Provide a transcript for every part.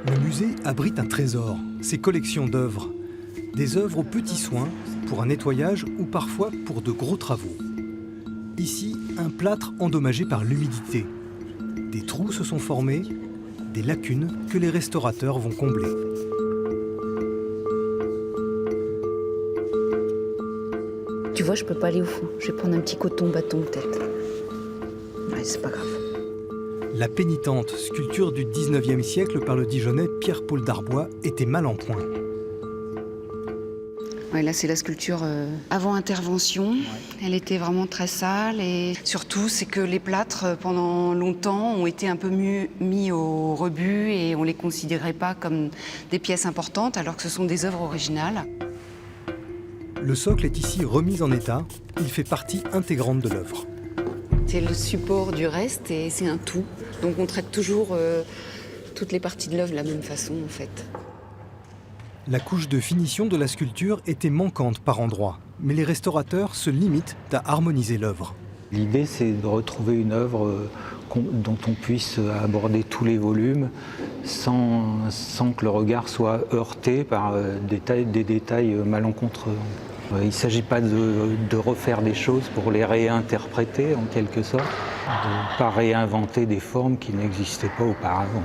Le musée abrite un trésor, ses collections d'œuvres. Des œuvres aux petits soins, pour un nettoyage ou parfois pour de gros travaux. Ici, un plâtre endommagé par l'humidité. Des trous se sont formés, des lacunes que les restaurateurs vont combler. Tu vois, je peux pas aller au fond. Je vais prendre un petit coton bâton peut-être. Ouais, c'est pas grave. La pénitente, sculpture du 19e siècle par le Dijonnais Pierre-Paul Darbois, était mal en point. Ouais, là, c'est la sculpture avant intervention. Ouais. Elle était vraiment très sale et surtout, c'est que les plâtres, pendant longtemps, ont été un peu mis au rebut et on les considérait pas comme des pièces importantes alors que ce sont des œuvres originales. Le socle est ici remis en état. Il fait partie intégrante de l'œuvre. C'est le support du reste et c'est un tout. Donc on traite toujours toutes les parties de l'œuvre de la même façon, en fait. La couche de finition de la sculpture était manquante par endroits, mais les restaurateurs se limitent à harmoniser l'œuvre. L'idée, c'est de retrouver une œuvre dont on puisse aborder tous les volumes sans que le regard soit heurté par des détails malencontreux. Il ne s'agit pas de refaire des choses pour les réinterpréter en quelque sorte, de ne pas réinventer des formes qui n'existaient pas auparavant.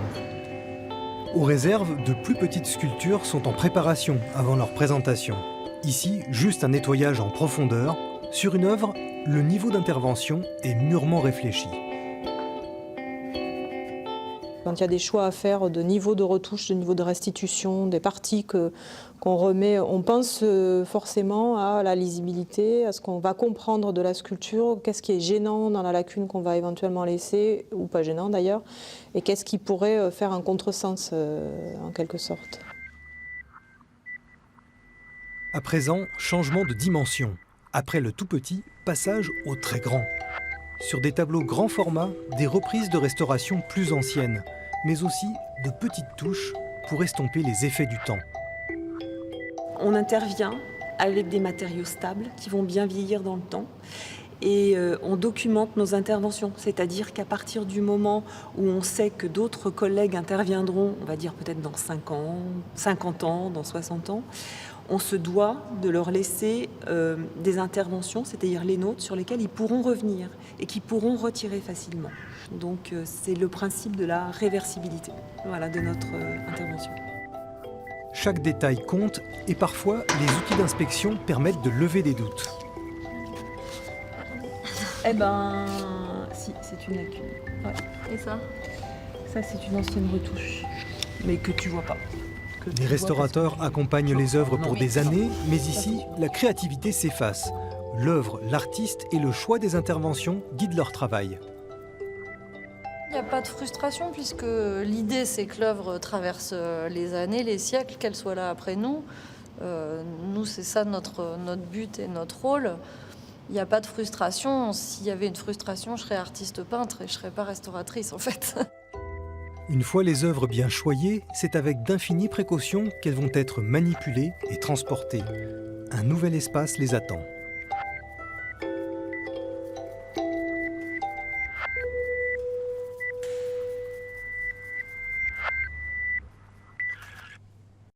Aux réserves, de plus petites sculptures sont en préparation avant leur présentation. Ici, juste un nettoyage en profondeur. Sur une œuvre, le niveau d'intervention est mûrement réfléchi. Quand il y a des choix à faire de niveau de retouche, de niveau de restitution, des parties qu'on remet, on pense forcément à la lisibilité, à ce qu'on va comprendre de la sculpture, qu'est-ce qui est gênant dans la lacune qu'on va éventuellement laisser, ou pas gênant d'ailleurs, et qu'est-ce qui pourrait faire un contresens en quelque sorte. À présent, changement de dimension. Après le tout petit, passage au très grand. Sur des tableaux grand format, des reprises de restauration plus anciennes, mais aussi de petites touches pour estomper les effets du temps. On intervient avec des matériaux stables qui vont bien vieillir dans le temps et on documente nos interventions, c'est-à-dire qu'à partir du moment où on sait que d'autres collègues interviendront, on va dire peut-être dans 5 ans, 50 ans, dans 60 ans, on se doit de leur laisser des interventions, c'est-à-dire les nôtres, sur lesquelles ils pourront revenir et qui pourront retirer facilement. Donc c'est le principe de la réversibilité, voilà, de notre intervention. Chaque détail compte et parfois les outils d'inspection permettent de lever des doutes. Eh ben, si, c'est une lacune. Ouais. Et ça ? Ça, c'est une ancienne retouche, mais que tu vois pas. Les restaurateurs accompagnent les œuvres pour des années, mais ici, la créativité s'efface. L'œuvre, l'artiste et le choix des interventions guident leur travail. Il n'y a pas de frustration puisque l'idée c'est que l'œuvre traverse les années, les siècles, qu'elle soit là après nous. Nous c'est ça notre but et notre rôle. Il n'y a pas de frustration. S'il y avait une frustration, je serais artiste peintre et je ne serais pas restauratrice en fait. Une fois les œuvres bien choyées, c'est avec d'infinies précautions qu'elles vont être manipulées et transportées. Un nouvel espace les attend.